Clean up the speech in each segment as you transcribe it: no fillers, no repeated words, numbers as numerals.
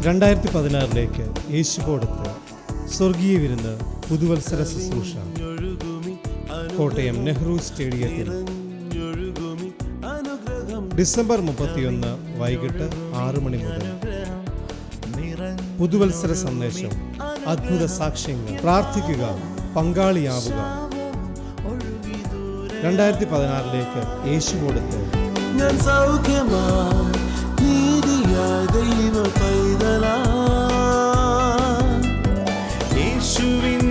2016 യേശു കൊടുത്ത് സ്വർഗീയ വിരുന്ന് പുതുവത്സര ശുശ്രൂഷ കോട്ടയം നെഹ്റു സ്റ്റേഡിയത്തിൽ ഡിസംബർ 31 വൈകിട്ട് 6 മണി മുതൽ. പുതുവത്സര സന്ദേശം, അദ്ഭുത സാക്ഷ്യങ്ങൾ, പ്രാർത്ഥിക്കുക, പങ്കാളിയാവുക. 2016 യേശു കൊടുത്ത് യേശുവിൻ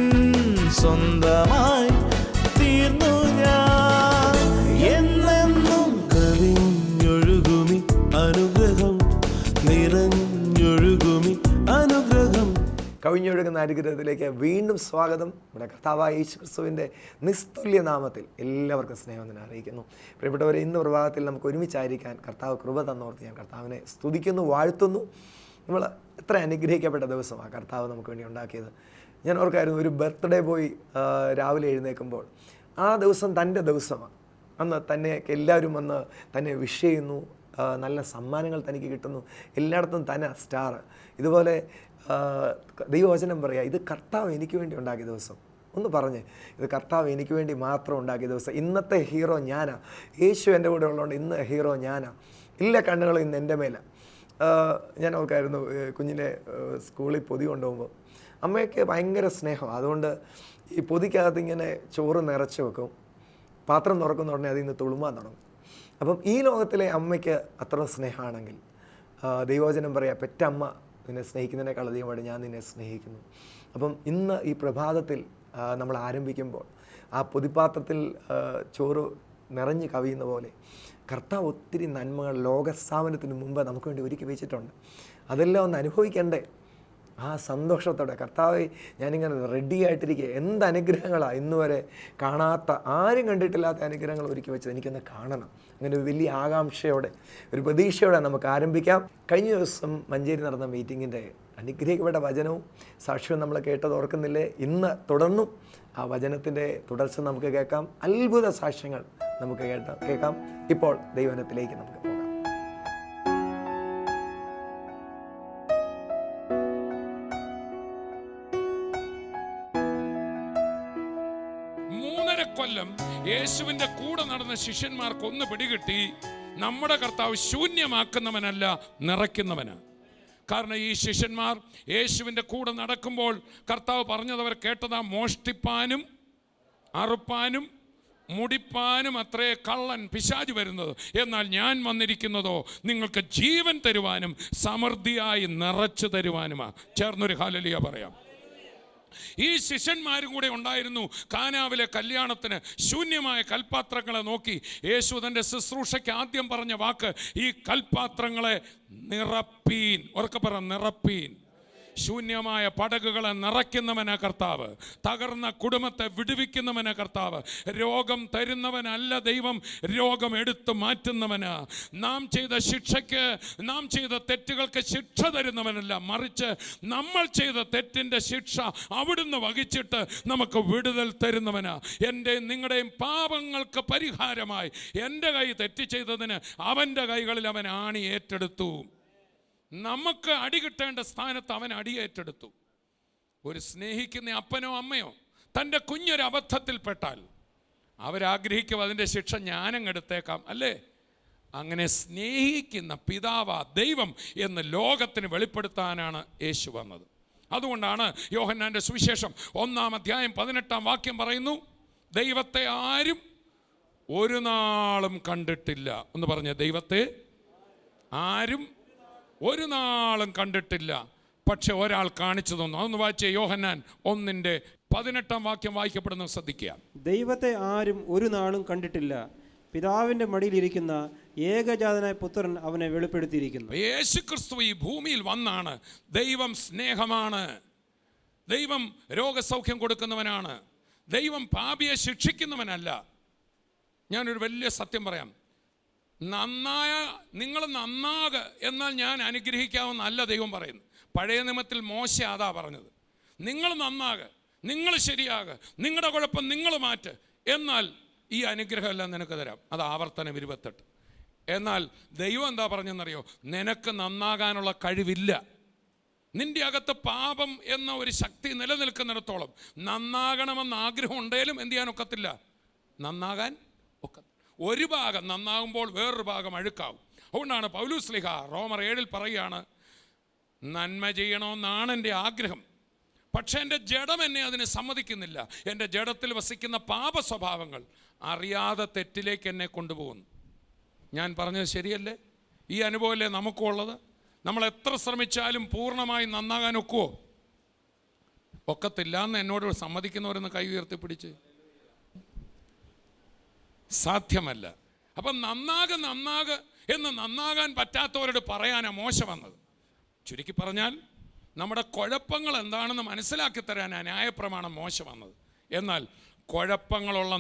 സ്വന്തമായി തീർന്നു ഞാൻ. എന്നെന്നും കവിഞ്ഞൊഴുകുമി അനുഗ്രഹം, നിറഞ്ഞൊഴുകുമി അനുഗ്രഹം. കവിഞ്ഞൊഴുകുന്ന അനുഗ്രഹത്തിലേക്ക് വീണ്ടും സ്വാഗതം. നമ്മുടെ കർത്താവായ യേശു ക്രിസ്തുവിൻ്റെ നിസ്തുല്യ നാമത്തിൽ എല്ലാവർക്കും സ്നേഹം അറിയിക്കുന്നു. പ്രിയപ്പെട്ടവരെ, ഇന്ന് പ്രഭാതത്തിൽ നമുക്ക് ഒരുമിച്ചായിരിക്കാൻ കർത്താവ് കൃപ തന്നോർത്ത് ഞാൻ കർത്താവിനെ സ്തുതിക്കുന്നു, വാഴ്ത്തുന്നു. നമ്മൾ എത്ര അനുഗ്രഹിക്കപ്പെട്ട ദിവസമാണ് കർത്താവ് നമുക്ക് വേണ്ടി ഉണ്ടാക്കിയത്. ഞാൻ ഓർക്കായിരുന്നു, ഒരു ബർത്ത്ഡേ പോയി രാവിലെ എഴുന്നേൽക്കുമ്പോൾ ആ ദിവസം തൻ്റെ ദിവസമാണ്. അന്ന് തന്നെ എല്ലാവരും വന്ന് തന്നെ വിഷ് ചെയ്യുന്നു, നല്ല സമ്മാനങ്ങൾ തനിക്ക് കിട്ടുന്നു, എല്ലായിടത്തും തന്നെ സ്റ്റാർ. ഇതുപോലെ ദൈവവചനം പറയുക, ഇത് കർത്താവ് എനിക്ക് വേണ്ടി ഉണ്ടാക്കിയ ദിവസം. ഒന്ന് പറഞ്ഞ്, ഇത് കർത്താവ് എനിക്ക് വേണ്ടി മാത്രം ഉണ്ടാക്കിയ ദിവസം. ഇന്നത്തെ ഹീറോ ഞാനാ. യേശു എൻ്റെ കൂടെ ഉള്ളതുകൊണ്ട് ഇന്ന് ഹീറോ ഞാനാ. എല്ലാ കണ്ണുകളും ഇന്ന് എൻ്റെ മേലെ. ഞാൻ ഓർക്കായിരുന്നു, കുഞ്ഞിനെ സ്കൂളിൽ പൊതി കൊണ്ടുപോകുമ്പോൾ അമ്മയ്ക്ക് ഭയങ്കര സ്നേഹം. അതുകൊണ്ട് ഈ പൊതിക്കകത്ത് ഇങ്ങനെ ചോറ് നിറച്ച് വെക്കും. പാത്രം തുറക്കുന്ന ഉടനെ അതിൽ നിന്ന് തുളുമാൻ തുടങ്ങും. അപ്പം ഈ ലോകത്തിലെ അമ്മയ്ക്ക് അത്ര സ്നേഹമാണെങ്കിൽ, ദൈവവചനം പറയാം, പെറ്റമ്മ നിന്നെ സ്നേഹിക്കുന്നതിനേക്കാൾ അധികമായിട്ട് ഞാൻ നിന്നെ സ്നേഹിക്കുന്നു. അപ്പം ഇന്ന് ഈ പ്രഭാതത്തിൽ നമ്മൾ ആരംഭിക്കുമ്പോൾ ആ പൊതിപാത്രത്തിൽ ചോറ് നിറഞ്ഞ് കവിയുന്ന പോലെ കർത്താവ് ഒത്തിരി നന്മകൾ ലോകസ്ഥാപനത്തിന് മുമ്പ് നമുക്ക് വേണ്ടി ഒരുക്കി വെച്ചിട്ടുണ്ട്. അതെല്ലാം ഒന്ന് അനുഭവിക്കണ്ടേ? ആ സന്തോഷത്തോടെ കർത്താവെ, ഞാനിങ്ങനെ റെഡി ആയിട്ടിരിക്കുക. എന്ത് അനുഗ്രഹങ്ങളാണ് ഇന്ന് വരെ കാണാത്ത, ആരും കണ്ടിട്ടില്ലാത്ത അനുഗ്രഹങ്ങൾ ഒരുക്കി വെച്ചത്. എനിക്കൊന്ന് കാണണം. അങ്ങനെ ഒരു വലിയ ആകാംക്ഷയോടെ, ഒരു പ്രതീക്ഷയോടെ നമുക്ക് ആരംഭിക്കാം. കഴിഞ്ഞ ദിവസം മഞ്ചേരി നടന്ന മീറ്റിങ്ങിൻ്റെ അനുഗ്രഹിക്കപ്പെട്ട വചനവും സാക്ഷ്യവും നമ്മൾ കേട്ടത് ഓർക്കുന്നില്ലേ? ഇന്ന് തുടർന്നും ആ വചനത്തിൻ്റെ തുടർച്ച നമുക്ക് കേൾക്കാം. അത്ഭുത സാക്ഷ്യങ്ങൾ നമുക്ക് കേൾക്കാം. ഇപ്പോൾ ദൈവവചനത്തിലേക്ക് നമുക്ക് പോകാം. കൊല്ലം യേശുവിന്റെ കൂടെ നടന്ന ശിഷ്യന്മാർക്ക് ഒന്ന് പിടികിട്ടി, നമ്മുടെ കർത്താവ് ശൂന്യമാക്കുന്നവനല്ല, നിറയ്ക്കുന്നവനാണ്. കാരണം ഈ ശിഷ്യന്മാർ യേശുവിന്റെ കൂടെ നടക്കുമ്പോൾ കർത്താവ് പറഞ്ഞതവർ കേട്ടതാ, മോഷ്ടിപ്പാനും അറുപ്പാനും മുടിപ്പാനും അത്രേ കള്ളൻ പിശാച് വരുന്നത്, എന്നാൽ ഞാൻ വന്നിരിക്കുന്നതോ നിങ്ങൾക്ക് ജീവൻ തരുവാനും സമൃദ്ധിയായി നിറച്ചു തരുവാനുമാ. ചേർന്നൊരു ഹല്ലേലൂയ പറയാം. ഈ ശിഷ്യന്മാരും കൂടെ ഉണ്ടായിരുന്നു കാനാവിലെ കല്യാണത്തിന്. ശൂന്യമായ കൽപാത്രങ്ങളെ നോക്കി യേശു തൻ്റെ ശുശ്രൂഷയ്ക്ക് ആദ്യം പറഞ്ഞ വാക്ക്, ഈ കൽപാത്രങ്ങളെ നിറപ്പീൻ. ഉറക്കെ പറ, നിറപ്പീൻ. ശൂന്യമായ പടകുകളെ നിറയ്ക്കുന്നവനാ കർത്താവ്. തകർന്ന കുടുംബത്തെ വിടുവിക്കുന്നവനാ കർത്താവ്. രോഗം തരുന്നവനല്ല ദൈവം, രോഗം എടുത്തു മാറ്റുന്നവനാ. നാം ചെയ്ത ശിക്ഷയ്ക്ക്, നാം ചെയ്ത തെറ്റുകൾക്ക് ശിക്ഷ തരുന്നവനല്ല, മറിച്ച് നമ്മൾ ചെയ്ത തെറ്റിൻ്റെ ശിക്ഷ അവിടുന്ന് വഹിച്ചിട്ട് നമുക്ക് വിടുതൽ തരുന്നവനാ. എൻ്റെയും നിങ്ങളുടെയും പാപങ്ങൾക്ക് പരിഹാരമായി എൻ്റെ കൈ തെറ്റ് ചെയ്തതിന് അവൻ്റെ കൈകളിൽ അവൻ ആണി ഏറ്റെടുത്തു. നമുക്ക് അടി കിട്ടേണ്ട സ്ഥാനത്ത് അവൻ അടിയേറ്റെടുത്തു. ഒരു സ്നേഹിക്കുന്ന അപ്പനോ അമ്മയോ തൻ്റെ കുഞ്ഞൊരു അബദ്ധത്തിൽപ്പെട്ടാൽ അവരാഗ്രഹിക്കും അതിൻ്റെ ശിക്ഷ ഞാനങ്ങെടുത്തേക്കാം, അല്ലേ? അങ്ങനെ സ്നേഹിക്കുന്ന പിതാവാ ദൈവം എന്ന് ലോകത്തിന് വെളിപ്പെടുത്താനാണ് യേശു വന്നത്. അതുകൊണ്ടാണ് യോഹന്നാൻ്റെ സുവിശേഷം 1-ാം അധ്യായം 18-ാം വാക്യം പറയുന്നു, ദൈവത്തെ ആരും ഒരു നാളും കണ്ടിട്ടില്ല. ഒന്ന് പറഞ്ഞ, ദൈവത്തെ ആരും ഒരു നാളും കണ്ടിട്ടില്ല, പക്ഷെ ഒരാൾ കാണിച്ചു തന്നു. അതൊന്ന് വായിച്ചേ, യോഹന്നാൻ 1:18 വാക്യം വായിക്കപ്പെടുന്നത് ശ്രദ്ധിക്കുക. ദൈവത്തെ ആരും ഒരു നാളും കണ്ടിട്ടില്ല, പിതാവിൻ്റെ മടിയിലിരിക്കുന്ന ഏകജാതനായ പുത്രൻ അവനെ വെളിപ്പെടുത്തിയിരിക്കുന്നു. യേശു ക്രിസ്തു ഈ ഭൂമിയിൽ വന്നാണ്. ദൈവം സ്നേഹമാണ്, ദൈവം രോഗസൗഖ്യം കൊടുക്കുന്നവനാണ്, ദൈവം പാപിയെ ശിക്ഷിക്കുന്നവനല്ല. ഞാനൊരു വലിയ സത്യം പറയാം, നിങ്ങൾ നന്നാക എന്നാൽ ഞാൻ അനുഗ്രഹിക്കാമെന്നല്ല ദൈവം പറയുന്നു. പഴയ നിയമത്തിൽ മോശ അതാ പറഞ്ഞത്, നിങ്ങൾ നന്നാക, നിങ്ങൾ ശരിയാക, നിങ്ങളുടെ കുഴപ്പം നിങ്ങൾ മാറ്റ്, എന്നാൽ ഈ അനുഗ്രഹം എല്ലാം നിനക്ക് തരാം. അത് ആവർത്തനം 28. എന്നാൽ ദൈവം എന്താ പറഞ്ഞെന്നറിയോ? നിനക്ക് നന്നാകാനുള്ള കഴിവില്ല, നിന്റെ അകത്ത് പാപം എന്ന ഒരു ശക്തി നിലനിൽക്കുന്നിടത്തോളം നന്നാകണമെന്ന് ആഗ്രഹം ഉണ്ടെങ്കിലും എന്ത് ചെയ്യാൻ ഒക്കത്തില്ല, നന്നാകാൻ ഒക്കത്തില്ല. ഒരു ഭാഗം നന്നാകുമ്പോൾ വേറൊരു ഭാഗം അഴുക്കാവും. അതുകൊണ്ടാണ് പൗലോസ് ശ്ലീഹ റോമർ 7 പറയുകയാണ്, നന്മ ചെയ്യണമെന്നാണ് എൻ്റെ ആഗ്രഹം, പക്ഷേ എൻ്റെ ജഡം എന്നെ അതിന് സമ്മതിക്കുന്നില്ല. എൻ്റെ ജഡത്തിൽ വസിക്കുന്ന പാപ സ്വഭാവങ്ങൾ അറിയാതെ തെറ്റിലേക്ക് എന്നെ കൊണ്ടുപോകുന്നു. ഞാൻ പറഞ്ഞത് ശരിയല്ലേ? ഈ അനുഭവമല്ലേ നമുക്കുള്ളത്? നമ്മൾ എത്ര ശ്രമിച്ചാലും പൂർണ്ണമായി നന്നാകാൻ ഒക്കുമോ? ഒക്കത്തില്ല എന്ന് എന്നോട് സമ്മതിക്കുന്നവരെന്ന് കൈ ഉയർത്തിപ്പിടിച്ച്. സാധ്യമല്ല. അപ്പം നന്നാകാൻ പറ്റാത്തവരോട് പറയാനാണ് മോശം വന്നത്. ചുരുക്കി പറഞ്ഞാൽ നമ്മുടെ കുഴപ്പങ്ങൾ എന്താണെന്ന് മനസ്സിലാക്കി തരാനാണ് ന്യായപ്രമാണം മോശം വന്നത്. എന്നാൽ കുഴപ്പങ്ങളുള്ള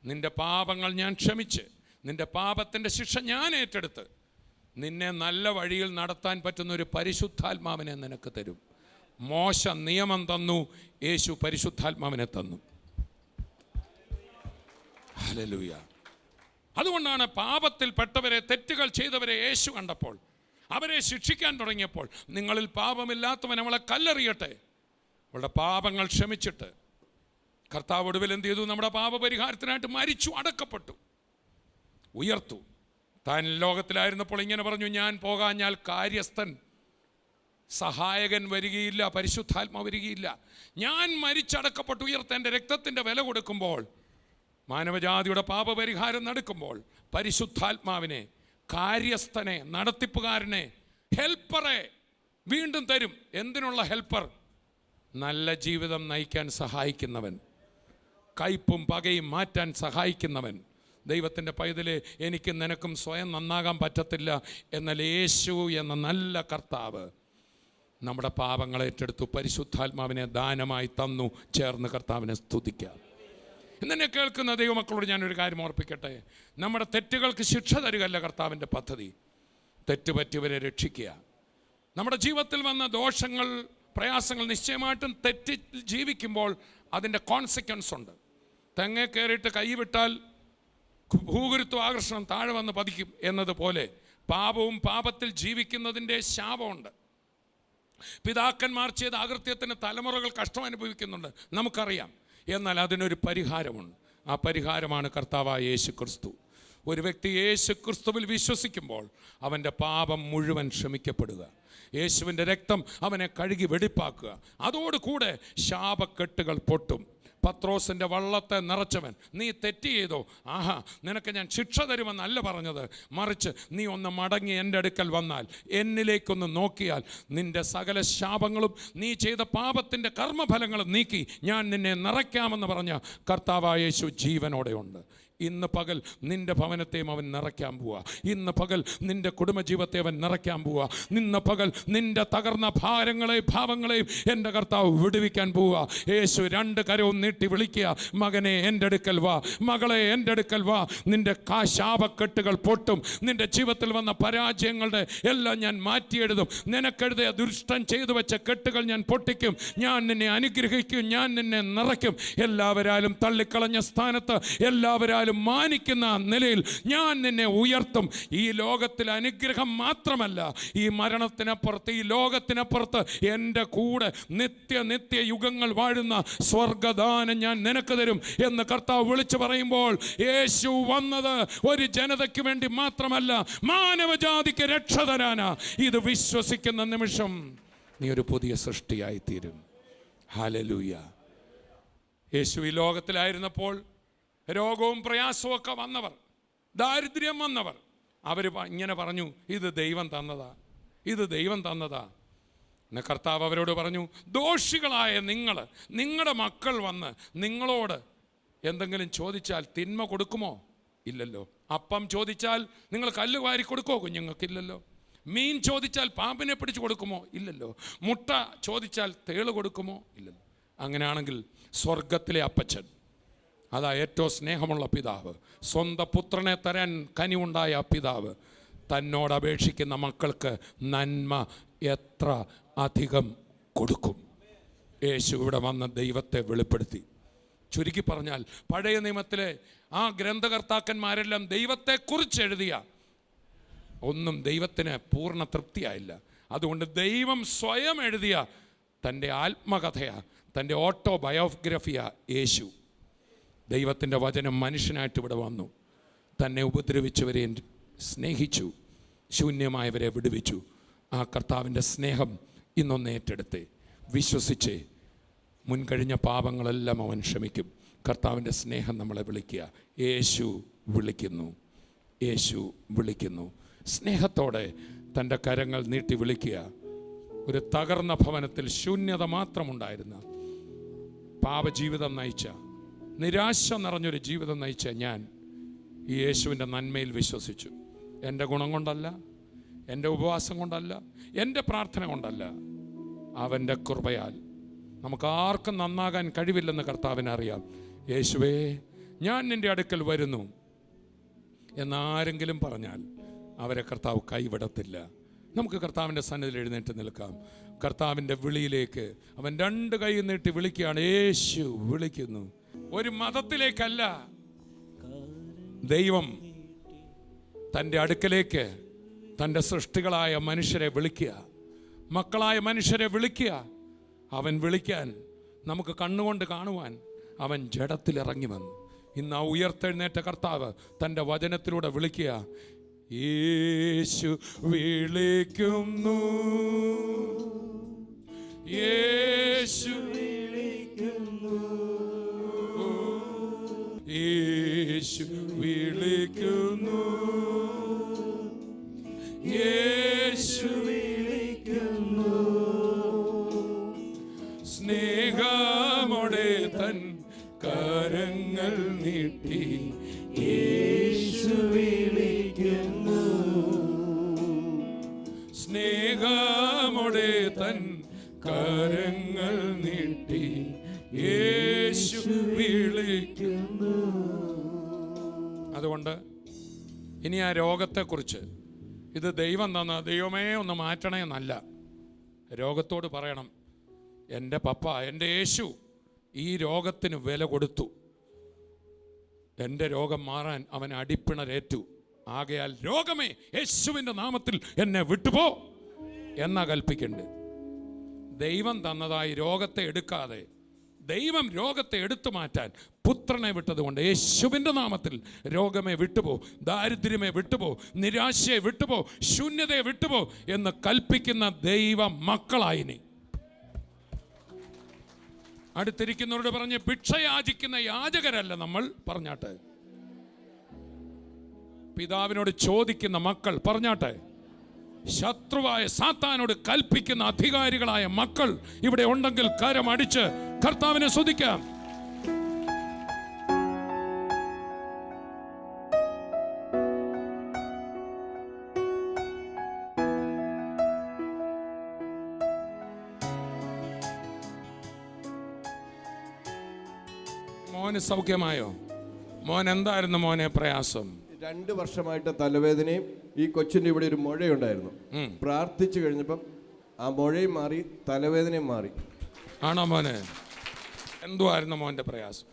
നിന്റെ പാപങ്ങൾ ഞാൻ ക്ഷമിച്ച്, നിന്റെ പാപത്തിൻ്റെ ശിക്ഷ ഞാൻ ഏറ്റെടുത്ത് നിന്നെ നല്ല വഴിയിൽ നടത്താൻ പറ്റുന്ന ഒരു പരിശുദ്ധാത്മാവിനെ നിനക്ക് തരും. മോശ നിയമം തന്നു, യേശു പരിശുദ്ധാത്മാവിനെ തന്നു. ഹല്ലേലൂയ. അതുകൊണ്ടാണ് പാപത്തിൽപ്പെട്ടവരെ, തെറ്റുകൾ ചെയ്തവരെ യേശു കണ്ടപ്പോൾ, അവരെ ശിക്ഷിക്കാൻ തുടങ്ങിയപ്പോൾ, നിങ്ങളിൽ പാപമില്ലാത്തവൻ അവളെ കല്ലെറിയട്ടെ, അവളുടെ പാപങ്ങൾ ക്ഷമിച്ചിട്ട് കർത്താവ് ഒടുവിൽ എന്ത് ചെയ്തു? നമ്മുടെ പാപപരിഹാരത്തിനായിട്ട് മരിച്ചു, അടക്കപ്പെട്ടു, ഉയർത്തു. താൻ ലോകത്തിലായിരുന്നപ്പോൾ ഇങ്ങനെ പറഞ്ഞു, ഞാൻ പോകാഞ്ഞാൽ കാര്യസ്ഥൻ, സഹായകൻ വരികയില്ല, പരിശുദ്ധാത്മാവ് വരികയില്ല. ഞാൻ മരിച്ചടക്കപ്പെട്ടു ഉയർത്ത് എൻ്റെ രക്തത്തിൻ്റെ വില കൊടുക്കുമ്പോൾ, മാനവജാതിയുടെ പാപപരിഹാരം നടക്കുമ്പോൾ, പരിശുദ്ധാത്മാവിനെ, കാര്യസ്ഥനെ, നടത്തിപ്പുകാരനെ, ഹെൽപ്പറെ വീണ്ടും തരും. എന്തിനുള്ള ഹെൽപ്പർ? നല്ല ജീവിതം നയിക്കാൻ സഹായിക്കുന്നവൻ, കയ്പും പകയും മാറ്റാൻ സഹായിക്കുന്നവൻ. ദൈവത്തിൻ്റെ പൈതലെ, എനിക്കും നിനക്കും സ്വയം നന്നാകാൻ പറ്റത്തില്ല, എന്നാൽ യേശു എന്ന നല്ല കർത്താവ് നമ്മുടെ പാപങ്ങളെ ഏറ്റെടുത്തു, പരിശുദ്ധാത്മാവിനെ ദാനമായി തന്നു. ചേർന്ന് കർത്താവിനെ സ്തുതിക്കാം. ഇന്നെ കേൾക്കുന്ന ദൈവമക്കളോട് ഞാനൊരു കാര്യം ഓർപ്പിക്കട്ടെ. നമ്മുടെ തെറ്റുകൾക്ക് ശിക്ഷ തരികയല്ല കർത്താവിൻ്റെ പദ്ധതി, തെറ്റുപറ്റിയവരെ രക്ഷിക്കുക. നമ്മുടെ ജീവിതത്തിൽ വന്ന ദോഷങ്ങൾ, പ്രയാസങ്ങൾ, നിശ്ചയമായിട്ടും തെറ്റി ജീവിക്കുമ്പോൾ അതിൻ്റെ കോൺസിക്വൻസ് ഉണ്ട്. തെങ്ങേ കയറിയിട്ട് കൈവിട്ടാൽ ഭൂഗുരുത്വ ആകർഷണം താഴെ വന്ന് പതിക്കും എന്നതുപോലെ പാപവും പാപത്തിൽ ജീവിക്കുന്നതിൻ്റെ ശാപമുണ്ട്. പിതാക്കന്മാർ ചെയ്ത അകൃത്യത്തിന് തലമുറകൾ കഷ്ടം അനുഭവിക്കുന്നുണ്ട്, നമുക്കറിയാം. എന്നാൽ അതിനൊരു പരിഹാരമുണ്ട്. ആ പരിഹാരമാണ് കർത്താവായ യേശു ക്രിസ്തു. ഒരു വ്യക്തി യേശു ക്രിസ്തുവിൽ വിശ്വസിക്കുമ്പോൾ അവൻ്റെ പാപം മുഴുവൻ ക്ഷമിക്കപ്പെടുക, യേശുവിൻ്റെ രക്തം അവനെ കഴുകി വെടിപ്പാക്കുക. അതോടുകൂടെ ശാപക്കെട്ടുകൾ പൊട്ടും. പത്രോസിൻ്റെ വള്ളത്തെ നിറച്ചവൻ, നീ തെറ്റ് ചെയ്തോ, ആഹാ നിനക്ക് ഞാൻ ശിക്ഷ തരുമെന്നല്ല പറഞ്ഞത്, മറിച്ച് നീ ഒന്ന് മടങ്ങി എൻ്റെ അടുക്കൽ വന്നാൽ, എന്നിലേക്കൊന്ന് നോക്കിയാൽ നിൻ്റെ സകല ശാപങ്ങളും നീ ചെയ്ത പാപത്തിൻ്റെ കർമ്മഫലങ്ങളും നീക്കി ഞാൻ നിന്നെ നിറയ്ക്കാമെന്ന് പറഞ്ഞ കർത്താവായ യേശു ജീവനോടെയുണ്ട്. ഇന്ന് പകൽ നിൻ്റെ ഭവനത്തെയും അവൻ നിറയ്ക്കാൻ പോവുക. ഇന്ന് പകൽ നിൻ്റെ കുടുംബജീവിതത്തെ അവൻ നിറയ്ക്കാൻ പോവുക. ഇന്ന് പകൽ നിൻ്റെ തകർന്ന ഭാവങ്ങളെയും എൻ്റെ കർത്താവ് വിടുവിക്കാൻ പോവുക. യേശു 2 കരവും നീട്ടി വിളിക്കുക, മകനെ എൻ്റെ അടുക്കൽ വാ, മകളെ എൻ്റെ അടുക്കൽ വാ. നിൻ്റെ ശാപക്കെട്ടുകൾ പൊട്ടും. നിൻ്റെ ജീവിതത്തിൽ വന്ന പരാജയങ്ങളുടെ എല്ലാം ഞാൻ മാറ്റിയെഴുതും. നിനക്കെഴുതിയ ദുഷ്ടൻ ചെയ്തു വെച്ച കെട്ടുകൾ ഞാൻ പൊട്ടിക്കും. ഞാൻ നിന്നെ അനുഗ്രഹിക്കും, ഞാൻ നിന്നെ നിറയ്ക്കും. എല്ലാവരാലും തള്ളിക്കളഞ്ഞ സ്ഥാനത്ത്, എല്ലാവരാലും മാനിക്കുന്ന നിലയിൽ ഞാൻ നിന്നെ ഉയർത്തും. ഈ ലോകത്തിൽ അനുഗ്രഹം മാത്രമല്ല, ഈ മരണത്തിനപ്പുറത്ത്, ഈ ലോകത്തിനപ്പുറത്ത് എൻ്റെ കൂടെ നിത്യ യുഗങ്ങൾ വാഴുന്ന സ്വർഗദാനം ഞാൻ നിനക്ക് തരും എന്ന് കർത്താവ് വിളിച്ചു പറയുമ്പോൾ, യേശു വന്നത് ഒരു ജനതയ്ക്ക് വേണ്ടി മാത്രമല്ല, മാനവജാതിക്ക് രക്ഷ തരാനാ. ഇത് വിശ്വസിക്കുന്ന നിമിഷം നീ ഒരു പുതിയ സൃഷ്ടിയായിത്തീരും. ഹല്ലേലൂയ. യേശു ഈ ലോകത്തിലായിരുന്നപ്പോൾ രോഗവും പ്രയാസവും ഒക്കെ വന്നവർ, ദാരിദ്ര്യം വന്നവർ, അവർ ഇങ്ങനെ പറഞ്ഞു, ഇത് ദൈവം തന്നതാ, ഇത് ദൈവം തന്നതാ. എന്നെ കർത്താവ് അവരോട് പറഞ്ഞു, ദോഷികളായ നിങ്ങളുടെ മക്കൾ വന്ന് നിങ്ങളോട് എന്തെങ്കിലും ചോദിച്ചാൽ തിന്മ കൊടുക്കുമോ? ഇല്ലല്ലോ. അപ്പം ചോദിച്ചാൽ നിങ്ങൾ കല്ല് വാരി കൊടുക്കുമോ കുഞ്ഞുങ്ങൾക്കില്ലല്ലോ. മീൻ ചോദിച്ചാൽ പാമ്പിനെ പിടിച്ച് കൊടുക്കുമോ? ഇല്ലല്ലോ. മുട്ട ചോദിച്ചാൽ തേള് കൊടുക്കുമോ? ഇല്ലല്ലോ. അങ്ങനെയാണെങ്കിൽ സ്വർഗത്തിലെ അപ്പച്ചൻ, അതാ ഏറ്റവും സ്നേഹമുള്ള പിതാവ്, സ്വന്തം പുത്രനെ തരാൻ കനിവുണ്ടായ പിതാവ്, തന്നോട് അപേക്ഷിക്കുന്ന മക്കൾക്ക് നന്മ എത്ര അധികം കൊടുക്കും. യേശു ഇവിടെ വന്ന ദൈവത്തെ വെളിപ്പെടുത്തി. ചുരുക്കി പറഞ്ഞാൽ, പഴയ നിയമത്തിലെ ആ ഗ്രന്ഥകർത്താക്കന്മാരെല്ലാം ദൈവത്തെക്കുറിച്ച് എഴുതിയ ഒന്നും ദൈവത്തിന് പൂർണ്ണ തൃപ്തിയായില്ല. അതുകൊണ്ട് ദൈവം സ്വയം എഴുതിയ തൻ്റെ ആത്മകഥയാ, തൻ്റെ ഓട്ടോബയോഗ്രഫിയാ യേശു. ദൈവത്തിൻ്റെ വചനം മനുഷ്യനായിട്ട് ഇവിടെ വന്നു, തന്നെ ഉപദ്രവിച്ചവരെ സ്നേഹിച്ചു, ശൂന്യമായവരെ വിടുവിച്ചു. ആ കർത്താവിൻ്റെ സ്നേഹം ഇന്നൊന്ന് ഏറ്റെടുത്ത് വിശ്വസിച്ച് മുൻകഴിഞ്ഞ പാപങ്ങളെല്ലാം അവൻ ക്ഷമിക്കും. കർത്താവിൻ്റെ സ്നേഹം നമ്മളെ വിളിക്കുക. യേശു വിളിക്കുന്നു, യേശു വിളിക്കുന്നു. സ്നേഹത്തോടെ തൻ്റെ കരങ്ങൾ നീട്ടി വിളിക്കുക. ഒരു തകർന്ന ഭവനത്തിൽ ശൂന്യത മാത്രമുണ്ടായിരുന്ന, പാപജീവിതം നയിച്ച, നിരാശ നിറഞ്ഞൊരു ജീവിതം നയിച്ച ഞാൻ ഈ യേശുവിൻ്റെ നന്മയിൽ വിശ്വസിച്ചു. എൻ്റെ ഗുണം കൊണ്ടല്ല, എൻ്റെ ഉപവാസം കൊണ്ടല്ല, എൻ്റെ പ്രാർത്ഥന കൊണ്ടല്ല, അവൻ്റെ കൃപയാൽ. നമുക്ക് ആർക്കും നന്നാകാൻ കഴിവില്ലെന്ന് കർത്താവിന് അറിയാം. യേശുവേ, ഞാൻ നിൻ്റെ അടുക്കൽ വരുന്നു എന്നാരെങ്കിലും പറഞ്ഞാൽ അവരെ കർത്താവ് കൈവിടത്തില്ല. നമുക്ക് കർത്താവിൻ്റെ സന്നിധിയിൽ എഴുന്നേറ്റ് നിൽക്കാം. കർത്താവിൻ്റെ വിളിയിലേക്ക് അവൻ 2 കൈ നീട്ടി വിളിക്കുകയാണ്. യേശു വിളിക്കുന്നു. ഒരു മതത്തിലേക്കല്ല, ദൈവം തൻ്റെ അടുക്കലേക്ക് തൻ്റെ സൃഷ്ടികളായ മനുഷ്യരെ വിളിക്കുക, മക്കളായ മനുഷ്യരെ വിളിക്കുക. അവൻ വിളിക്കാൻ, നമുക്ക് കണ്ണുകൊണ്ട് കാണുവാൻ അവൻ ജഡത്തിലിറങ്ങി വന്നു. ഇന്ന് ആ ഉയർത്തെഴുന്നേറ്റ കർത്താവ് തൻ്റെ വചനത്തിലൂടെ വിളിക്കുക. യേശു വിളിക്കുന്നു, യേശു വിളിക്കുന്നു, യേശു വിളിക്കുന്നു, യേശു വിളിക്കുന്നു. സ്നേഹമോടെ തൻ കരങ്ങൾ നീട്ടി യേശു വിളിക്കുന്നു. സ്നേഹമോടെ തൻ കരങ്ങൾ നീട്ടി യേശു വിളിക്കുന്നു. അതുകൊണ്ട് ഇനി ആ രോഗത്തെക്കുറിച്ച്, ഇത് ദൈവം തന്ന, ദൈവമേ ഒന്ന് മാറ്റണേ എന്നല്ല, രോഗത്തോട് പറയണം, എൻ്റെ പപ്പ, എൻ്റെ യേശു ഈ രോഗത്തിന് വില കൊടുത്തു, എൻ്റെ രോഗം മാറാൻ അവൻ അടിപ്പിണരേറ്റു. ആകയാൽ രോഗമേ, യേശുവിൻ്റെ നാമത്തിൽ എന്നെ വിട്ടുപോ എന്നാ കൽപ്പിക്കണ്ട്. ദൈവം തന്നതായി രോഗത്തെ എടുക്കാതെ, ദൈവം രോഗത്തെ എടുത്തു മാറ്റാൻ പുത്രനെ വിട്ടതുകൊണ്ട് യേശുവിൻ്റെ നാമത്തിൽ രോഗമേ വിട്ടുപോ, ദാരിദ്ര്യമേ വിട്ടുപോ, നിരാശയെ വിട്ടുപോ, ശൂന്യതയെ വിട്ടുപോ എന്ന് കൽപ്പിക്കുന്ന ദൈവ മക്കളായിനി. അടുത്തിരിക്കുന്നവരോട് പറഞ്ഞ്, ഭിക്ഷയാചിക്കുന്ന യാചകരല്ല നമ്മൾ പറഞ്ഞാട്ടെ. പിതാവിനോട് ചോദിക്കുന്ന മക്കൾ പറഞ്ഞാട്ടെ. ശത്രുവായ സാത്താനോട് കൽപ്പിക്കുന്ന അധികാരികളായ മക്കൾ ഇവിടെ ഉണ്ടെങ്കിൽ കരമടിച്ച് കർത്താവിനെ സ്തുതിക്കാം. മോന് സൗഖ്യമായോ? മോൻ എന്തായിരുന്നു മോനെ പ്രയാസം? 2 വർഷമായിട്ട് തലവേദനയും, ഈ കൊച്ചിൻ്റെ ഇവിടെ ഒരു മുഴയുണ്ടായിരുന്നു. പ്രാർത്ഥിച്ചു കഴിഞ്ഞപ്പം ആ മുഴയും മാറി, തലവേദനയും മാറി. ആണോ മോനെ? എന്തുവായിരുന്നു മോൻ്റെ പ്രയാസം?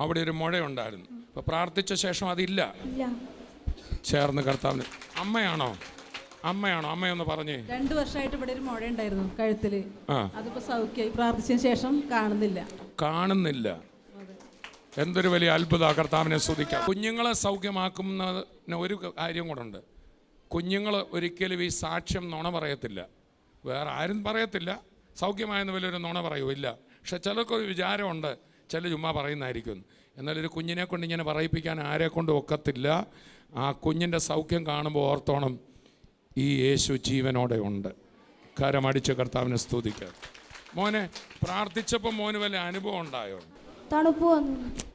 അവിടെ ഒരു മുഴയുണ്ടായിരുന്നു. ഇപ്പൊ പ്രാർത്ഥിച്ച ശേഷം അതില്ല. ചേർന്ന് കർത്താവിന്. അമ്മയാണോ? അമ്മയൊന്ന് പറഞ്ഞേ. 2 വർഷമായിട്ട് ഇവിടെ ഒരു മുഴ ഉണ്ടായിരുന്നു കഴുത്തില്. അതിപ്പോ സൗഖ്യമായി. പ്രാർത്ഥിച്ചതിന് ശേഷം കാണുന്നില്ല. എന്തൊരു വലിയ അത്ഭുത. കർത്താവിനെ സ്തുതിക്കാം. കുഞ്ഞുങ്ങളെ സൗഖ്യമാക്കുന്ന ഒരു കാര്യം കൂടെ ഉണ്ട്. കുഞ്ഞുങ്ങൾ ഒരിക്കലും ഈ സാക്ഷ്യം നുണ പറയത്തില്ല. വേറെ ആരും പറയത്തില്ല. സൗഖ്യമായെന്ന് വലിയൊരു നുണ പറയുമില്ല. പക്ഷെ ചിലർക്കൊരു വിചാരമുണ്ട്, ചില ചുമ്മാ പറയുന്നതായിരിക്കും. എന്നാലൊരു കുഞ്ഞിനെ കൊണ്ട് ഇങ്ങനെ പറയിപ്പിക്കാൻ ആരെ കൊണ്ടും ഒക്കത്തില്ല. ആ കുഞ്ഞിൻ്റെ സൗഖ്യം കാണുമ്പോൾ ഓർത്തോണം, ഈ യേശു ജീവനോടെ ഉണ്ട്. കരമടിച്ച് കർത്താവിനെ സ്തുതിക്കുക. മോനെ, പ്രാർത്ഥിച്ചപ്പോൾ മോന് വല്ല അനുഭവം ഉണ്ടായോ?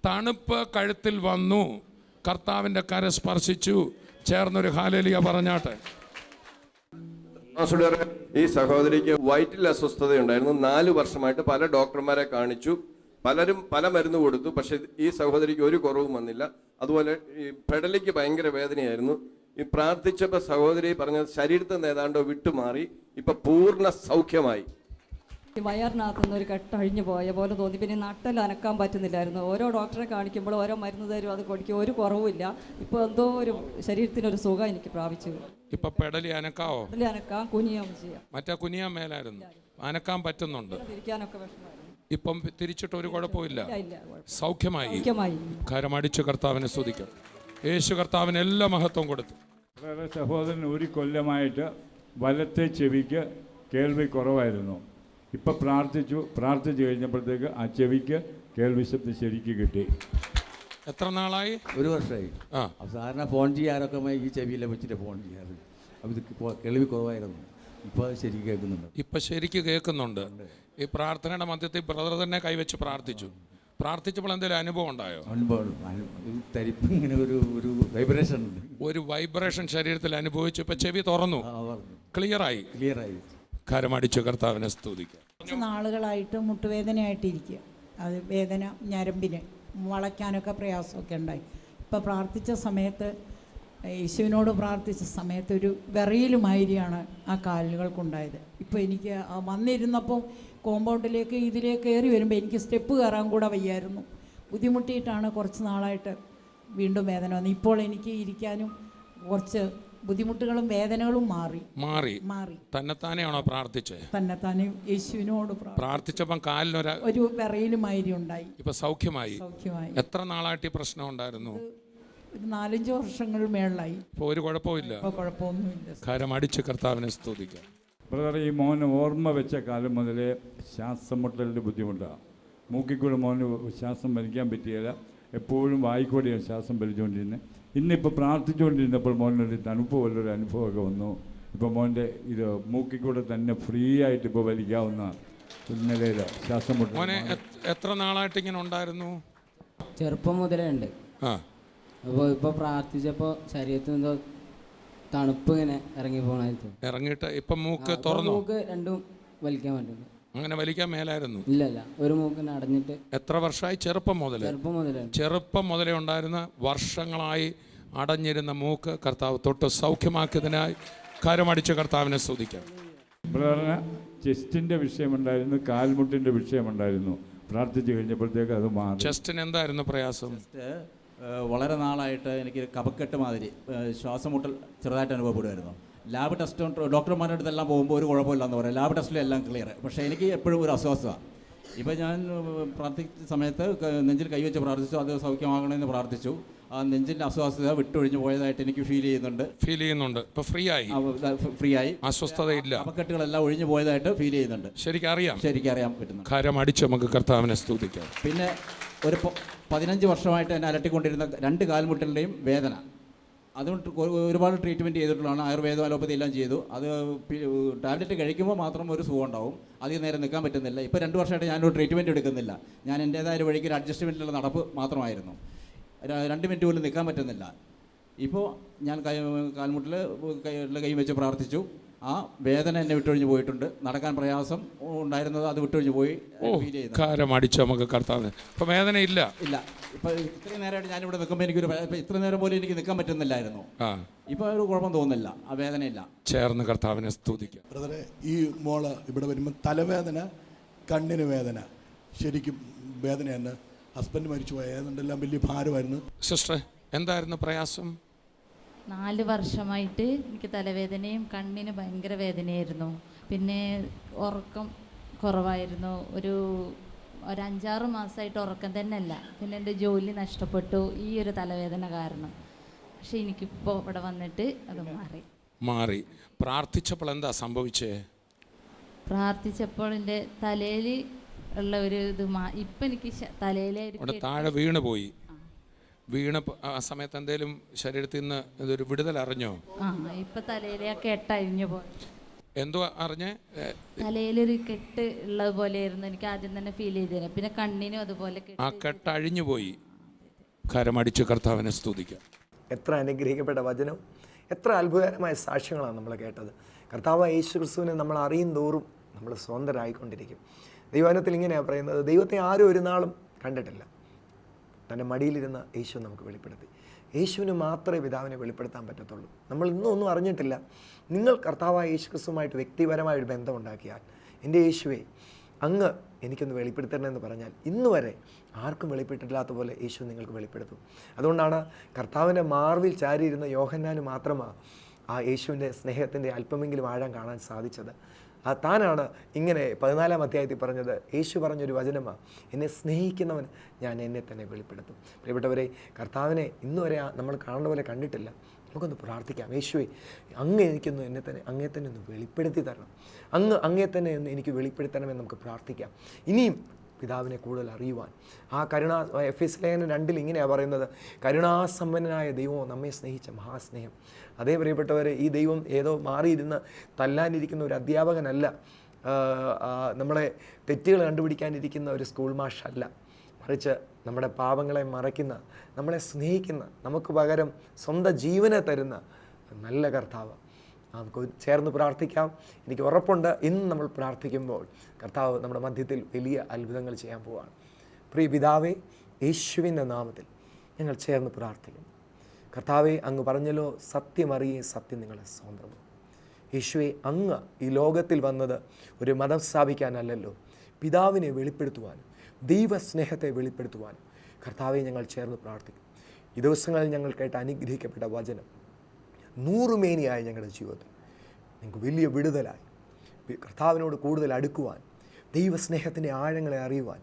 തണുപ്പ് കഴുത്തിൽ വന്നു. കർത്താവിൻ്റെ കര സ്പർശിച്ചു. ചേർന്നൊരു ഹല്ലേലൂയ പറഞ്ഞാട്ടെ. ഈ സഹോദരിക്ക് വയറ്റിൽ അസ്വസ്ഥതയുണ്ടായിരുന്നു. 4 വർഷമായിട്ട് പല ഡോക്ടർമാരെ കാണിച്ചു. പലരും പല മരുന്ന് കൊടുത്തു. പക്ഷെ ഈ സഹോദരിക്ക് ഒരു കുറവും വന്നില്ല. അതുപോലെ ഈ പെടലിക്ക് ഭയങ്കര വേദനയായിരുന്നു. ഈ പ്രാർത്ഥിച്ചപ്പോൾ സഹോദരി പറഞ്ഞ ശരീരത്തിൽ നിന്ന് ഏതാണ്ടോ വിട്ടുമാറി. ഇപ്പൊ പൂർണ്ണ സൗഖ്യമായി. വയറിനകത്തുനിന്ന് ഒരു കെട്ടഴിഞ്ഞു പോയ പോലെ തോന്നി. പിന്നെ നട്ടെല്ലാം അനക്കാൻ പറ്റുന്നില്ലായിരുന്നു. ഓരോ ഡോക്ടറെ കാണിക്കുമ്പോൾ ഓരോ മരുന്ന് തരും, അത് കുടിക്കും, ഒരു കുറവുമില്ല. ഇപ്പോൾ എന്തോ ഒരു ശരീരത്തിനൊരു സുഖം എനിക്ക് പ്രാപിച്ചു. ഇപ്പൊ പെടലി അനക്കാവോ? പെടലി അനക്കാം, കുനിയാവും ചെയ്യാം. മറ്റേ കുനിയാൻ മേലായിരുന്നു, അനക്കാൻ പറ്റുന്നുണ്ട്. തിരിക്കാനൊക്കെ വിഷമമായിരുന്നു. ഇപ്പം തിരിച്ചിട്ട് ഒരു കുഴപ്പമില്ല, ഇല്ല, സൗഖ്യമായി. സൗഖ്യമായി. കരമടിച്ച് കർത്താവിനെ സ്തുതിക്കാം. യേശു കർത്താവിന് എല്ലാ മഹത്വം കൊടുത്തു. സഹോദരൻ ഒരു കൊല്ലമായിട്ട് വലത്തെ ചെവിക്ക് കേൾവി കുറവായിരുന്നു. ഇപ്പം പ്രാർത്ഥിച്ചു കഴിഞ്ഞപ്പോഴത്തേക്ക് ആ ചെവിക്ക് കേൾവി ശബ്ദം ശരിക്ക് കിട്ടി. എത്ര നാളായി? 1 വർഷമായി. സാധാരണ ഫോൺ ചെയ്യാറൊക്കെ ഈ ചെവിയിലെ വെച്ചിട്ട് ഫോൺ ചെയ്യാറ്. അപ്പോൾ ഇത് കേൾവി കുറവായിരുന്നു, ഇപ്പോൾ ശരിക്കും കേൾക്കുന്നുണ്ട്. ഇപ്പം ശരിക്ക് കേൾക്കുന്നുണ്ട്. ഈ പ്രാർത്ഥനയുടെ മധ്യത്തിൽ ബ്രദർ തന്നെ കൈവച്ച് പ്രാർത്ഥിച്ചപ്പോൾ എന്തെങ്കിലും അനുഭവം ഉണ്ടായോ? തരിപ്പ്, ഇങ്ങനെ ഒരു വൈബ്രേഷൻ ഉണ്ട്. ഒരു വൈബ്രേഷൻ ശരീരത്തിൽ അനുഭവിച്ചു. ഇപ്പം ചെവി തുറന്നു, ക്ലിയറായി. കരമടിച്ചു കർത്താവിനെ സ്തുതിക്കാം. കുറച്ച് നാളുകളായിട്ട് മുട്ടുവേദനയായിട്ടിരിക്കുക. അത് വേദന, ഞരമ്പിന് വളയ്ക്കാനൊക്കെ പ്രയാസമൊക്കെ ഉണ്ടായി. ഇപ്പോൾ പ്രാർത്ഥിച്ച സമയത്ത്, യേശുവിനോട് പ്രാർത്ഥിച്ച സമയത്ത് ഒരു വിറയലുമാതിരിയാണ് ആ കാലുകൾക്കുണ്ടായത്. ഇപ്പോൾ എനിക്ക് വന്നിരുന്നപ്പോൾ കോമ്പൗണ്ടിലേക്ക് ഇതിലേക്ക് കയറി വരുമ്പോൾ എനിക്ക് സ്റ്റെപ്പ് കയറാൻ കൂടെ വയ്യായിരുന്നു. ബുദ്ധിമുട്ടിയിട്ടാണ് കുറച്ച് നാളായിട്ട് വീണ്ടും വേദന വന്നത്. ഇപ്പോൾ എനിക്ക് ഇരിക്കാനും കുറച്ച് ബുദ്ധിമുട്ടുകളും വേദനകളും മാറി. തന്നെത്താനെയാണോ പ്രാർത്ഥിച്ചത്? തന്നെത്താനെ യേശുവിനോട് പ്രാർത്ഥിച്ചപ്പം കാലിനൊരു ഒരു വിറയലുമാതിരി ഉണ്ടായി. ഇപ്പൊ സൗഖ്യമായി. എത്ര നാളായിട്ട് ഈ പ്രശ്നം ഉണ്ടായിരുന്നു? ഒരു 4-5 വർഷങ്ങൾ മേളിലായി. ഇപ്പോൾ ഒരു കുഴപ്പമില്ല. കുഴപ്പമൊന്നുമില്ല. കരമടിച്ച് കർത്താവിനെ സ്തുതിക്കാം. ബ്രദർ, ഈ മോന് ഓർമ്മ വെച്ച കാലം മുതലേ ശ്വാസം മുട്ടലിൻ്റെ ബുദ്ധിമുട്ടാണ്. മൂക്കിക്കൂടെ മോന് ശ്വാസം വലിക്കാൻ പറ്റിയില്ല. എപ്പോഴും വായിക്കൂടെയാണ് ശ്വാസം വലിച്ചുകൊണ്ടിരുന്നത്. ഇന്നിപ്പോൾ പ്രാർത്ഥിച്ചുകൊണ്ടിരുന്നപ്പോൾ മോനൊരു തണുപ്പ് പോലൊരു അനുഭവമൊക്കെ വന്നു. ഇപ്പോൾ മോൻ്റെ ഇത് മൂക്കിക്കൂടെ തന്നെ ഫ്രീ ആയിട്ട് ഇപ്പോൾ വലിക്കാവുന്ന നിലയിൽ ശ്വാസം മുട്ടൽ. മോനെ എത്ര നാളായിട്ട് ഇങ്ങനെ ഉണ്ടായിരുന്നു? ചെറുപ്പം മുതലേ ഉണ്ട്. അപ്പോൾ ഇപ്പോൾ പ്രാർത്ഥിച്ചപ്പോൾ ശരീരത്തിൽ എന്തോ തണുപ്പ് ഇങ്ങനെ ഇറങ്ങിയിട്ട് ഇപ്പം മൂക്ക് തുറന്നു, മൂക്ക് രണ്ടും വലിക്കാൻ പറ്റുന്നു. അങ്ങനെ വലിക്കാൻ മേലായിരുന്നു? ഇല്ല, ഒരു മൂക്കിന് അടഞ്ഞിട്ട്. എത്ര വർഷമായി? ചെറുപ്പം മുതലേ ഉണ്ടായിരുന്ന, വർഷങ്ങളായി അടഞ്ഞിരുന്ന മൂക്ക് കർത്താവ് തൊട്ട് സൗഖ്യമാക്കിയതിനായി കരമടിച്ച് കർത്താവിനെ സ്തുതിക്കാം. ബ്രദറിന് ചെസ്റ്റിൻ്റെ വിഷയമുണ്ടായിരുന്നു, കാൽമുട്ടിൻ്റെ വിഷയമുണ്ടായിരുന്നു. പ്രാർത്ഥിച്ചു കഴിഞ്ഞപ്പോഴത്തേക്ക് അത് മാറി. ചെസ്റ്റിന് എന്തായിരുന്നു പ്രയാസം? വളരെ നാളായിട്ട് എനിക്ക് കഫക്കെട്ട് മാതിരി ശ്വാസം മുട്ടൽ ചെറുതായിട്ട് അനുഭവപ്പെടുമായിരുന്നു. ലാബ് ടെസ്റ്റ് ഡോക്ടർമാരുടെ അടുത്തെല്ലാം പോകുമ്പോൾ ഒരു കുഴപ്പമില്ലെന്ന് പറയാം. ലാബ് ടെസ്റ്റിലെല്ലാം ക്ലിയർ. പക്ഷേ എനിക്ക് എപ്പോഴും ഒരു അസ്വസ്ഥത. ഇപ്പോൾ ഞാൻ പ്രാർത്ഥിച്ച സമയത്ത് നെഞ്ചിൽ കൈവച്ച് പ്രാർത്ഥിച്ചു, അത് സൗഖ്യമാകണമെന്ന് പ്രാർത്ഥിച്ചു. ആ നെഞ്ചിൻ്റെ അസ്വസ്ഥത വിട്ടൊഴിഞ്ഞു പോയതായിട്ട് എനിക്ക് ഫീൽ ചെയ്യുന്നുണ്ട്. ഇപ്പോൾ ഫ്രീ ആയി, അസ്വസ്ഥതയില്ല, കഫക്കെട്ടുകളെല്ലാം ഒഴിഞ്ഞു പോയതായിട്ട് ഫീൽ ചെയ്യുന്നുണ്ട്. ശരിക്കും അറിയാൻ പറ്റുന്നു. കരമടിച്ച് നമുക്ക് കർത്താവിനെ സ്തുതിക്കാം. പിന്നെ ഒരു 15 വർഷമായിട്ട് എന്നെ അലട്ടിക്കൊണ്ടിരുന്ന 2 കാൽമുട്ടലിൻ്റെയും വേദന, അതുകൊണ്ട് ഒരുപാട് ട്രീറ്റ്മെൻറ്റ് ചെയ്തിട്ടുള്ളതാണ്. ആയുർവേദം, അലോപ്പതി എല്ലാം ചെയ്തു. അത് ടാബ്ലറ്റ് കഴിക്കുമ്പോൾ മാത്രം ഒരു സുഖം ഉണ്ടാവും, അധികം നേരം നിൽക്കാൻ പറ്റുന്നില്ല. ഇപ്പോൾ 2 വർഷമായിട്ട് ഞാനൊരു ട്രീറ്റ്മെൻറ്റ് എടുക്കുന്നില്ല. ഞാൻ എൻ്റേതായ വഴിക്ക് ഒരു അഡ്ജസ്റ്റ്മെൻറ്റിലുള്ള നടപ്പ് മാത്രമായിരുന്നു. 2 മിനിറ്റ് പോലും നിൽക്കാൻ പറ്റുന്നില്ല. ഇപ്പോൾ ഞാൻ കാൽമുട്ടിൽ കൈ വെച്ച് പ്രാർത്ഥിച്ചു. ആ വേദന എന്നെ വിട്ടൊഴിഞ്ഞു പോയിട്ടുണ്ട്. നടക്കാൻ പ്രയാസം ഉണ്ടായിരുന്നത് അത് വിട്ടൊഴിഞ്ഞു പോയി. കരമടിച്ച് നമുക്ക് കർത്താവിനെ. ഇപ്പോൾ വേദന ഇല്ല. ഇപ്പോൾ ഇത്രയും നേരമായിട്ട് ഞാനിവിടെ നിൽക്കുമ്പോൾ എനിക്കൊരു ഇത്ര നേരം പോലും എനിക്ക് നിൽക്കാൻ പറ്റുന്നില്ലായിരുന്നു. ഇപ്പോൾ ഒരു കുഴപ്പം തോന്നുന്നില്ല, ആ വേദനയില്ല. ചേർന്ന് കർത്താവിനെ സ്തുതിക്കാം. ബ്രദറെ, ഈ മോള് ഇവിടെ വരുമ്പോൾ തലവേദന, കണ്ണിന് വേദന, ശരിക്കും വേദനയാണ്. ഹസ്ബൻഡ് മരിച്ചു പോയതെല്ലാം വലിയ ഭാരമായിരുന്നു. സിസ്റ്റർ, എന്തായിരുന്നു പ്രയാസം? 4 വർഷമായിട്ട് എനിക്ക് തലവേദനയും കണ്ണിന് ഭയങ്കര വേദനയായിരുന്നു. പിന്നെ ഉറക്കം കുറവായിരുന്നു. ഒരു 5-6 മാസമായിട്ട് ഉറക്കം തന്നെ അല്ല. പിന്നെ എൻ്റെ ജോലി നഷ്ടപ്പെട്ടു ഈ ഒരു തലവേദന കാരണം. പക്ഷെ എനിക്കിപ്പോൾ ഇവിടെ വന്നിട്ട് അത് മാറി. പ്രാർത്ഥിച്ചപ്പോൾ എന്താ സംഭവിച്ചേ? പ്രാർത്ഥിച്ചപ്പോൾ എൻ്റെ തലയിൽ ഉള്ള ഒരു ഇത് ഇപ്പം എനിക്ക് തലയിലെ താഴെ വീണ ആ സമയത്ത് എന്തെങ്കിലും ശരീരത്തിൽ നിന്ന് ഇതൊരു വിടുതൽ അറിഞ്ഞോ? ഇപ്പൊ തലയിലെ കെട്ടഴിഞ്ഞു പോയി. എന്തോ അറിഞ്ഞേ? തലയിലൊരു കെട്ട് ഉള്ളത് പോലെയായിരുന്നു എനിക്ക് ആദ്യം തന്നെ ഫീൽ ചെയ്തിരുന്നത്. പിന്നെ കണ്ണിനും അതുപോലെ ആ കെട്ട് അഴിഞ്ഞു പോയി. കരമടിച്ച് കർത്താവിനെ സ്തുതിക്കാം. എത്ര അനുഗ്രഹിക്കപ്പെട്ട വചനവും എത്ര അത്ഭുതകരമായ സാക്ഷ്യങ്ങളാണ് നമ്മൾ കേട്ടത്. കർത്താവ് യേശു ക്രിസ്തുവിനെ നമ്മൾ അറിയും തോറും നമ്മൾ സ്വതന്ത്രരായിക്കൊണ്ടിരിക്കും. ദൈവവചനത്തിൽ ഇങ്ങനെയാണ് പറയുന്നത്, ദൈവത്തെ ആരും ഒരു നാളും കണ്ടിട്ടില്ല, തൻ്റെ മടിയിലിരുന്ന യേശു നമുക്ക് വെളിപ്പെടുത്തി. യേശുവിന് മാത്രമേ പിതാവിനെ വെളിപ്പെടുത്താൻ പറ്റത്തുള്ളൂ. നമ്മൾ ഒന്നും അറിഞ്ഞിട്ടില്ല. നിങ്ങൾ കർത്താവായ യേശു ക്രിസ്തുവുമായിട്ട് വ്യക്തിപരമായൊരു ബന്ധം ഉണ്ടാക്കിയാൽ, എൻ്റെ യേശുവേ അങ്ങ് എനിക്കൊന്ന് വെളിപ്പെടുത്തണമെന്ന് പറഞ്ഞാൽ ഇന്ന് വരെ ആർക്കും വെളിപ്പെട്ടിട്ടില്ലാത്ത പോലെ യേശു നിങ്ങൾക്ക് വെളിപ്പെടുത്തും. അതുകൊണ്ടാണ് കർത്താവിൻ്റെ മാർവിൽ ചാരിയിരുന്ന യോഹന്നാന് മാത്രമാണ് ആ യേശുവിൻ്റെ സ്നേഹത്തിൻ്റെ അല്പമെങ്കിലും ആഴം കാണാൻ സാധിച്ചത്. താനാണ് ഇങ്ങനെ 14-ാം അധ്യായത്തിൽ പറഞ്ഞത്. യേശു പറഞ്ഞൊരു വചനമാണ്, എന്നെ സ്നേഹിക്കുന്നവൻ ഞാൻ എന്നെ തന്നെ വെളിപ്പെടുത്തും. പ്രിയപ്പെട്ടവരെ, കർത്താവിനെ ഇന്ന് വരെ നമ്മൾ കാണുന്ന പോലെ കണ്ടിട്ടില്ല. നമുക്കൊന്ന് പ്രാർത്ഥിക്കാം. യേശുവേ, അങ്ങ് എനിക്കൊന്ന് അങ്ങേ തന്നെ ഒന്ന് വെളിപ്പെടുത്തി തരണം. അങ്ങേ തന്നെ ഒന്ന് എനിക്ക് വെളിപ്പെടുത്തണമെന്ന് നമുക്ക് പ്രാർത്ഥിക്കാം. ഇനിയും പിതാവിനെ കൂടുതൽ അറിയുവാൻ ആ എഫെസ്യ ലേഖനം 2 ഇങ്ങനെയാണ് പറയുന്നത്, കരുണാസമ്പന്നനായ ദൈവം നമ്മെ സ്നേഹിച്ച മഹാസ്നേഹം. അതേ പ്രിയപ്പെട്ടവരെ, ഈ ദൈവം ഏതോ മാറിയിരുന്ന് തല്ലാനിരിക്കുന്ന ഒരു അധ്യാപകനല്ല, നമ്മളെ തെറ്റുകൾ കണ്ടുപിടിക്കാനിരിക്കുന്ന ഒരു സ്കൂൾ മാഷല്ല, മറിച്ച് നമ്മുടെ പാപങ്ങളെ മറയ്ക്കുന്ന, നമ്മളെ സ്നേഹിക്കുന്ന, നമുക്ക് പകരം സ്വന്തം ജീവനെ തരുന്ന നല്ല കർത്താവ്. നമുക്ക് ചേർന്ന് പ്രാർത്ഥിക്കാം. എനിക്ക് ഉറപ്പുണ്ട് ഇന്ന് നമ്മൾ പ്രാർത്ഥിക്കുമ്പോൾ കർത്താവ് നമ്മുടെ മധ്യത്തിൽ വലിയ അത്ഭുതങ്ങൾ ചെയ്യാൻ പോവുകയാണ്. പ്രിയ പിതാവേ, യേശുവിൻ്റെ നാമത്തിൽ ഞങ്ങൾ ചേർന്ന് പ്രാർത്ഥിക്കുന്നു. കർത്താവെ, അങ്ങ് പറഞ്ഞല്ലോ, സത്യമറിയേ സത്യം നിങ്ങളെ സ്വന്തമാക്കും. യേശുവെ, അങ്ങ് ഈ ലോകത്തിൽ വന്നത് ഒരു മതം സ്ഥാപിക്കാനല്ലല്ലോ, പിതാവിനെ വെളിപ്പെടുത്തുവാനും ദൈവസ്നേഹത്തെ വെളിപ്പെടുത്തുവാനും. കർത്താവെ, ഞങ്ങൾ ചേർന്ന് പ്രാർത്ഥിക്കും. ഈ ദിവസങ്ങളിൽ ഞങ്ങൾ കേട്ട അനുഗ്രഹിക്കപ്പെട്ട വചനം 100 മേനിയായി ഞങ്ങളുടെ ജീവിതത്തിൽ ഞങ്ങൾക്ക് വലിയ വിടുതലായി, കർത്താവിനോട് കൂടുതൽ അടുക്കുവാൻ, ദൈവസ്നേഹത്തിൻ്റെ ആഴങ്ങളെ അറിയുവാൻ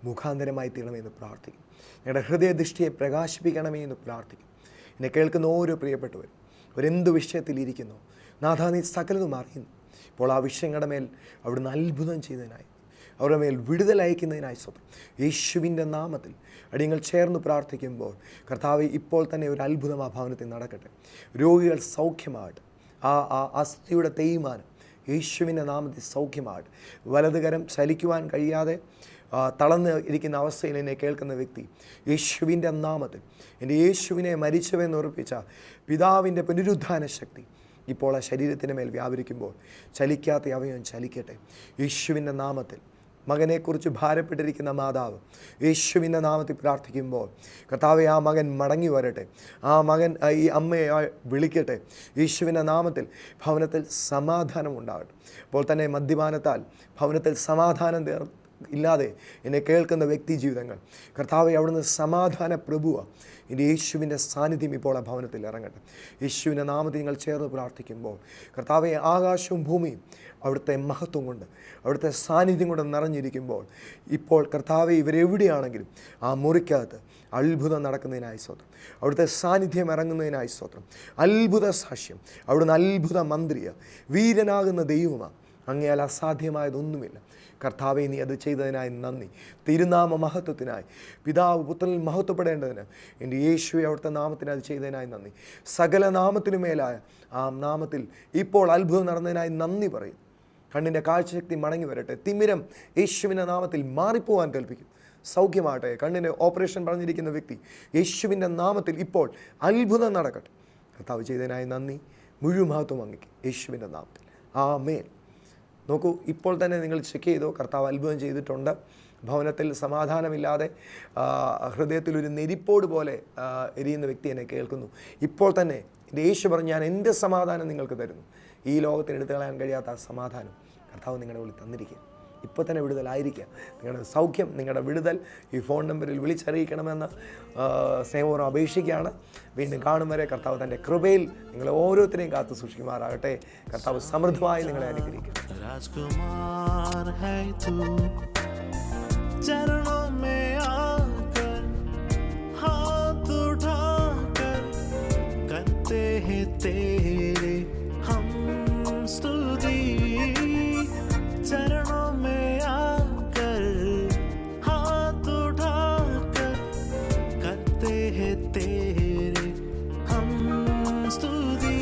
മുഖാന്തരമായി തീരണമെന്ന് പ്രാർത്ഥിക്കും. ഞങ്ങളുടെ ഹൃദയദൃഷ്ടിയെ പ്രകാശിപ്പിക്കണമേ എന്ന് പ്രാർത്ഥിക്കും. എന്നെ കേൾക്കുന്ന ഓരോ പ്രിയപ്പെട്ടവരും ഒരെന്ത് വിഷയത്തിലിരിക്കുന്നു, നാഥാ, നീ സകലതും അറിയുന്നു. ഇപ്പോൾ ആ വിഷയങ്ങളുടെ മേൽ അവിടുന്ന് അത്ഭുതം ചെയ്തതിനായി, അവരുടെ മേൽ വിടുതൽ അയക്കുന്നതിനായി സ്വന്തം യേശുവിൻ്റെ നാമത്തിൽ അടിയങ്ങൾ ചേർന്ന് പ്രാർത്ഥിക്കുമ്പോൾ കർത്താവ്, ഇപ്പോൾ തന്നെ ഒരു അത്ഭുതം ആ ഭവനത്തിൽ നടക്കട്ടെ. രോഗികൾ സൗഖ്യമാകട്ടെ. ആ അസ്ഥിയുടെ തേയ്മാനം യേശുവിൻ്റെ നാമത്തിൽ സൗഖ്യമാകട്ടെ. വലതുകരം ചലിക്കുവാൻ കഴിയാതെ തളർന്ന് ഇരിക്കുന്ന അവസ്ഥയിൽ എന്നെ കേൾക്കുന്ന വ്യക്തി, യേശുവിൻ്റെ നാമത്തിൽ എൻ്റെ യേശുവിനെ മരിച്ചവെന്ന് ഉറപ്പിച്ച പിതാവിൻ്റെ പുനരുദ്ധാന ശക്തി ഇപ്പോൾ ആ ശരീരത്തിൻ്റെ മേൽ വ്യാപരിക്കുമ്പോൾ ചലിക്കാത്ത അവയവം ചലിക്കട്ടെ. യേശുവിൻ്റെ നാമത്തിൽ മകനെക്കുറിച്ച് ഭാരപ്പെട്ടിരിക്കുന്ന മാതാവ്, യേശുവിൻ്റെ നാമത്തിൽ പ്രാർത്ഥിക്കുമ്പോൾ കർത്താവെ, ആ മകൻ മടങ്ങി വരട്ടെ. ആ മകൻ ഈ അമ്മയെ വിളിക്കട്ടെ. യേശുവിൻ്റെ നാമത്തിൽ ഭവനത്തിൽ സമാധാനം ഉണ്ടാകട്ടെ. അപ്പോൾ തന്നെ മദ്യപാനത്താൽ ഭവനത്തിൽ സമാധാനം ഇല്ലാതെ എന്നെ കേൾക്കുന്ന വ്യക്തി ജീവിതങ്ങൾ, കർത്താവെ, അവിടുന്ന് സമാധാന പ്രഭുവാണ്. ഇനി യേശുവിൻ്റെ സാന്നിധ്യം ഇപ്പോൾ ആ ഭവനത്തിൽ ഇറങ്ങട്ടെ. യേശുവിൻ്റെ നാമത്തിൽ നിങ്ങൾ ചേർന്ന് പ്രാർത്ഥിക്കുമ്പോൾ കർത്താവെ, ആകാശവും ഭൂമിയും അവിടുത്തെ മഹത്വം കൊണ്ട്, അവിടുത്തെ സാന്നിധ്യം കൊണ്ട് നിറഞ്ഞിരിക്കുമ്പോൾ ഇപ്പോൾ കർത്താവെ, ഇവരെവിടെയാണെങ്കിലും ആ മുറിക്കകത്ത് അത്ഭുതം നടക്കുന്നതിനായി സ്തോത്രം. അവിടുത്തെ സാന്നിധ്യം ഇറങ്ങുന്നതിനായി സ്തോത്രം. അത്ഭുത സാക്ഷ്യം, അവിടുന്ന് അത്ഭുത മന്ത്രിയ, വീരനാകുന്ന ദൈവമാണ്. അങ്ങയാൽ അസാധ്യമായതൊന്നുമില്ല. കർത്താവെ, നീ അത് ചെയ്തതിനായി നന്ദി. തിരുനാമ മഹത്വത്തിനായി, പിതാവ് പുത്രനിൽ മഹത്വപ്പെടേണ്ടതിന് എൻ്റെ യേശുവെ അവിടുത്തെ നാമത്തിന് അത് ചെയ്തതിനായി നന്ദി. സകല നാമത്തിനു മേലായ ആ നാമത്തിൽ ഇപ്പോൾ അത്ഭുതം നടന്നതിനായി നന്ദി പറയും. കണ്ണിൻ്റെ കാഴ്ചശക്തി മടങ്ങി വരട്ടെ. തിമിരം യേശുവിൻ്റെ നാമത്തിൽ മാറിപ്പോവാൻ കൽപ്പിക്കും. സൗഖ്യമാകട്ടെ. കണ്ണിന് ഓപ്പറേഷൻ പറഞ്ഞിരിക്കുന്ന വ്യക്തി, യേശുവിൻ്റെ നാമത്തിൽ ഇപ്പോൾ അത്ഭുതം നടക്കട്ടെ. കർത്താവ് ചെയ്തതിനായി നന്ദി. മുഴുവൻ മഹത്വം അങ്ങേക്ക് യേശുവിൻ്റെ നാമത്തിൽ. ആമേൻ. നോക്കൂ, ഇപ്പോൾ തന്നെ നിങ്ങൾ ചെക്ക് ചെയ്തോ, കർത്താവ് അത്ഭുതം ചെയ്തിട്ടുണ്ട്. ഭവനത്തിൽ സമാധാനമില്ലാതെ ഹൃദയത്തിലൊരു നെരിപ്പോട് പോലെ എരിയുന്ന വ്യക്തി എന്നെ കേൾക്കുന്നു. ഇപ്പോൾ തന്നെ എൻ്റെ യേശു പറഞ്ഞു, ഞാൻ എൻ്റെ സമാധാനം നിങ്ങൾക്ക് തരുന്നു. ഈ ലോകത്തിൽ എടുത്തു കളയാൻ കഴിയാത്ത ആ സമാധാനം കർത്താവ് നിങ്ങളുടെ ഉള്ളിൽ തന്നിരിക്കുക. ഇപ്പോൾ തന്നെ വിടുതലായിരിക്കുക. നിങ്ങളുടെ സൗഖ്യം, നിങ്ങളുടെ വിടുതൽ ഈ ഫോൺ നമ്പറിൽ വിളിച്ചറിയിക്കണമെന്ന് സ്നേഹപൂർവ്വം അപേക്ഷിക്കുകയാണ്. വീണ്ടും കാണും വരെ കർത്താവ് തൻ്റെ കൃപയിൽ നിങ്ങളെ ഓരോരുത്തരെയും കാത്തു സൂക്ഷിക്കുമാറാകട്ടെ. കർത്താവ് സമൃദ്ധമായി നിങ്ങളെ അനുഗ്രഹിക്കും. राजकुमार है तू, चरणों में आकर हाथ उठाकर करते हैं तेरे हम स्तुति. चरणों में आकर हाथ उठाकर करते हैं तेरे हम स्तुति.